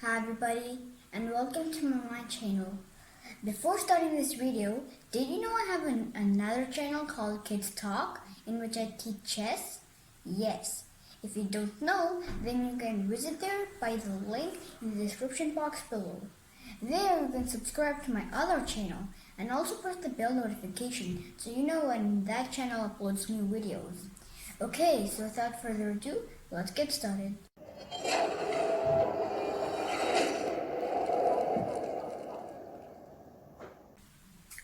Hi everybody and welcome to my channel. Before starting this video, did you know I have another channel called Kids Talk in which I teach chess? Yes. If you don't know, then you can visit there by the link in the description box below. There you can subscribe to my other channel and also press the bell notification so you know when that channel uploads new videos. Okay, so without further ado, let's get started.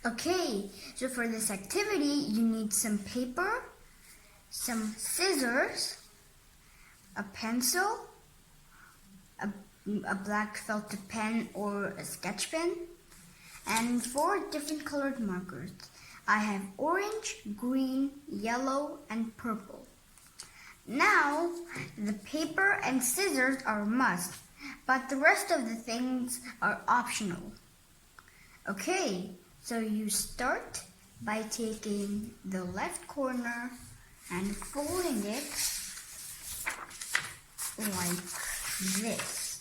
Okay, so for this activity, you need some paper, some scissors, a pencil, a black felt tip pen or a sketch pen, and 4 different colored markers. I have orange, green, yellow, and purple. Now, the paper and scissors are a must, but the rest of the things are optional. Okay. So you start by taking the left corner and folding it like this.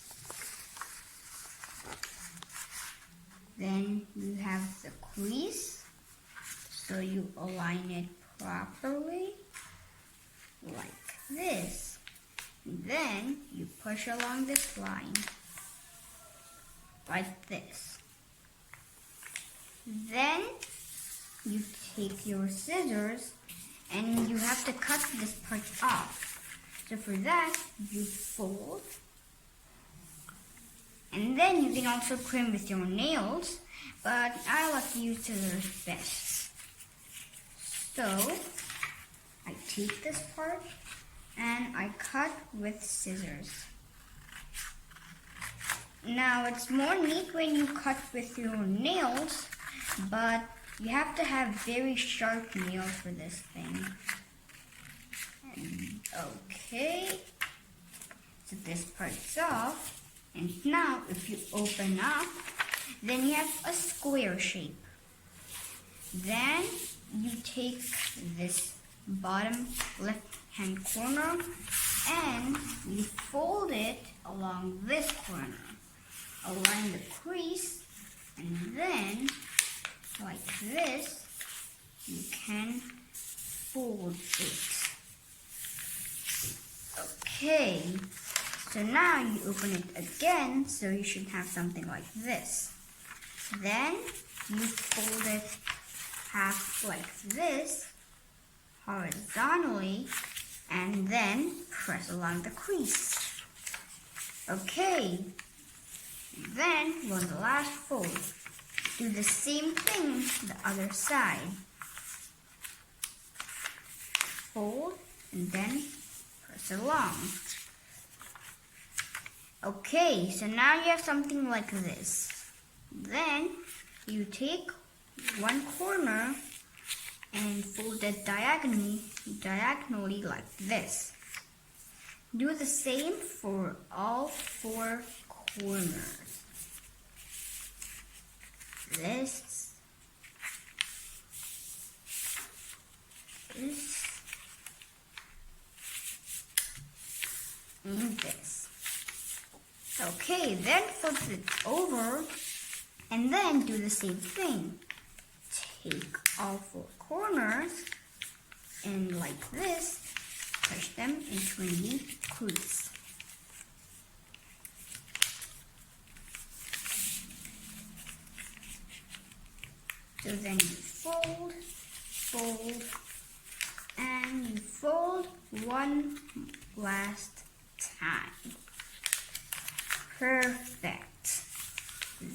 Then you have the crease, so you align it properly like this. Then you push along this line like this. Then you take your scissors and you have to cut this part off. So for that, you fold. And then you can also trim with your nails, but I like to use scissors best. So I take this part and I cut with scissors. Now it's more neat when you cut with your nails, but you have to have very sharp nails for this thing. Okay, so this part's off. And now if you open up, then you have a square shape. Then you take this bottom left-hand corner and you fold it along this corner. Align the crease, and then like this, you can fold it. Okay, so now you open it again, so you should have something like this. Then you fold it half like this, horizontally, and then press along the crease. Okay, then on the last fold, do the same thing the other side. Fold and then press along. Okay, so now you have something like this. Then you take one corner and fold it diagonally like this. Do the same for all 4 corners. This, and this. Okay, then flip it over and then do the same thing. Take all 4 corners and like this, push them into a neat crease. So then you fold, and you fold one last time. Perfect.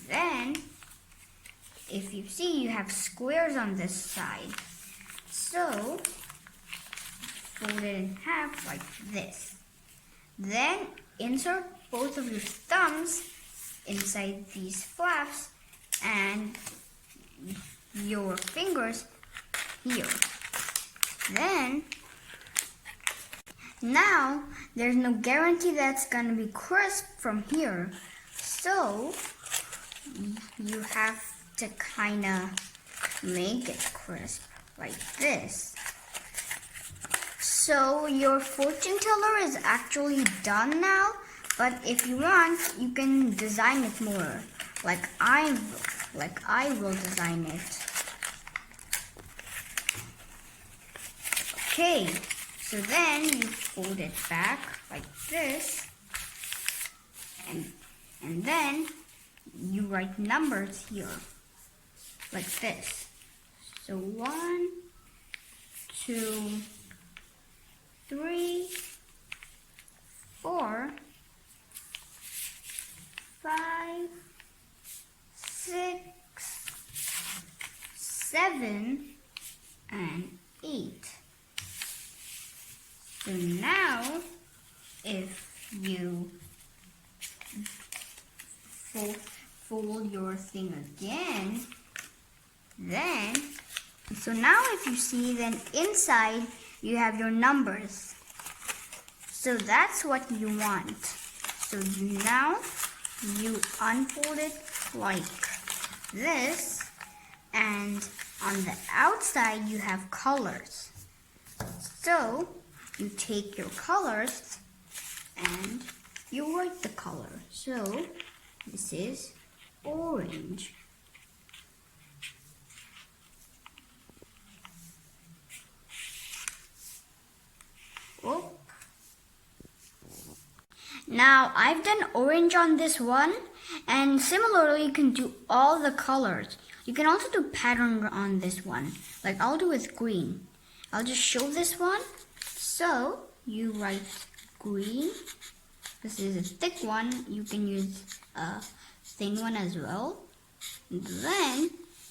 Then, if you see, you have squares on this side. So, fold it in half like this. Then, insert both of your thumbs inside these flaps and your fingers here. Then, now there's no guarantee that's gonna be crisp from here, so you have to kinda make it crisp like this. So your fortune teller is actually done now, But if you want, you can design it more. Like I will design it. Okay, so then you fold it back like this, and then you write numbers here, like this. So 1, 2, 3, 4, 5, 6, 7, and 8. So now, if you fold your thing again, then, so now if you see, then inside you have your numbers. So that's what you want. So now you unfold it like this, and on the outside you have colors. So you take your colors and you write the color. So this is orange. Oh. Now I've done orange on this one, and similarly you can do all the colors. You can also do pattern on this one. Like I'll do with green. I'll just show this one. So you write green. This is a thick one. You can use a thin one as well. And then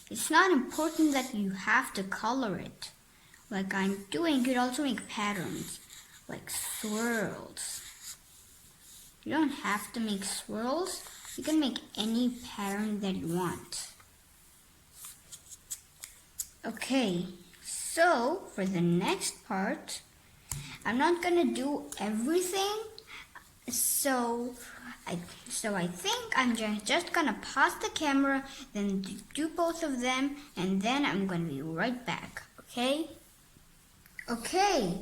it's not important that you have to color it. Like I'm doing, you could also make patterns like swirls. You don't have to make swirls. You can make any pattern that you want. Okay, so for the next part, I'm not gonna do everything. So I think I'm just gonna pause the camera, then do both of them, and then I'm gonna be right back. Okay? Okay.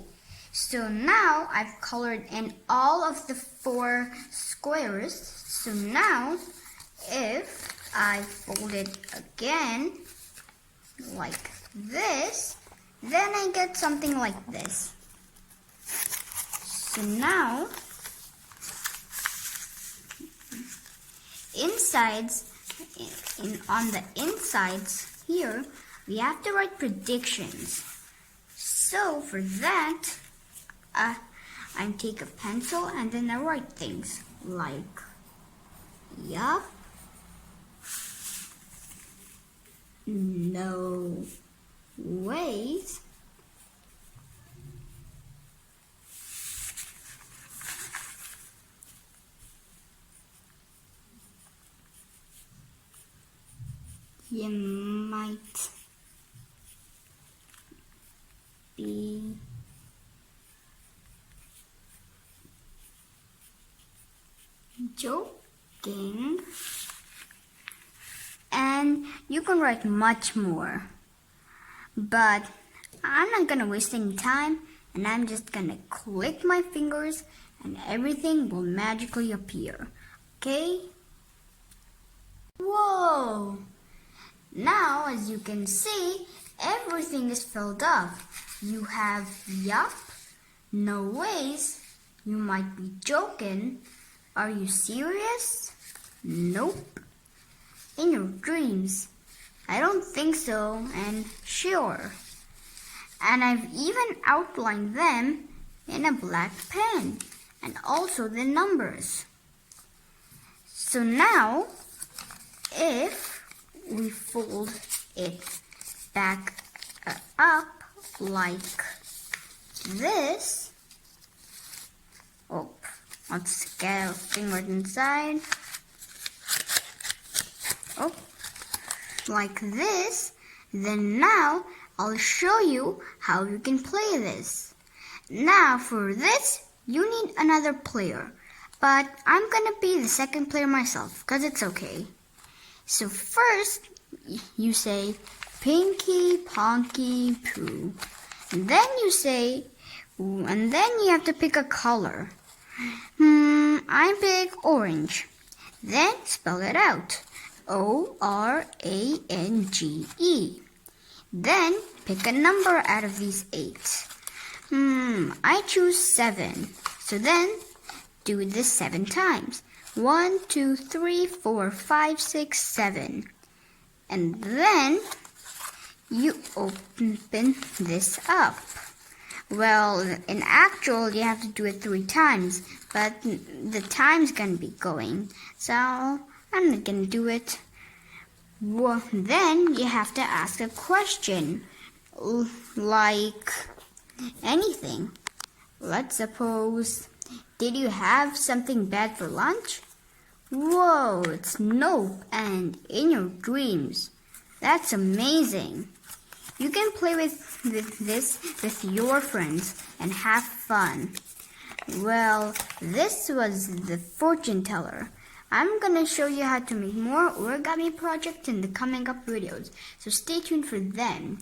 So now I've colored in all of the 4 squares. So now if I fold it again like this, then I get something like this. So now on the insides here, we have to write predictions. So for that, I take a pencil and then I write things like, yup, no ways, you might be joking, and you can write much more, but I'm not gonna waste any time, and I'm just gonna click my fingers and everything will magically appear. Okay? Whoa! Now, as you can see, everything is filled up. You have yup, no ways, you might be joking, are you serious? Nope. In your dreams? I don't think so, and sure. And I've even outlined them in a black pen, and also the numbers. So now, if we fold it back up like this, oh, let's get our fingers inside. Oh, like this. Then now I'll show you how you can play this. Now for this, you need another player. But I'm gonna be the second player myself, because it's okay. So first, you say Pinky, Ponky, Poo. And then you say, and then you have to pick a color. I pick orange. Then spell it out. Orange. Then pick a number out of these 8. I choose 7. So then do this 7 times. 1, 2, 3, 4, 5, 6, 7. And then you open this up. Well, in actual, you have to do it 3 times, but the time's gonna be going, so I'm not gonna do it. Well, then you have to ask a question, like anything. Let's suppose, did you have something bad for lunch? Whoa, it's nope, and in your dreams. That's amazing. You can play with this with your friends and have fun. Well, this was the fortune teller. I'm gonna show you how to make more origami projects in the coming up videos, so stay tuned for them.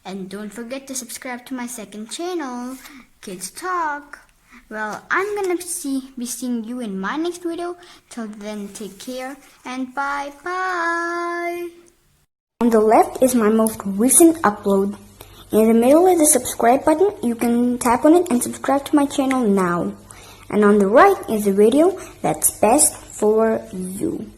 And don't forget to subscribe to my second channel, Kids Talk. Well, I'm gonna be seeing you in my next video. Till then, take care and bye-bye. On the left is my most recent upload. In the middle is the subscribe button. You can tap on it and subscribe to my channel now. And on the right is the video that's best for you.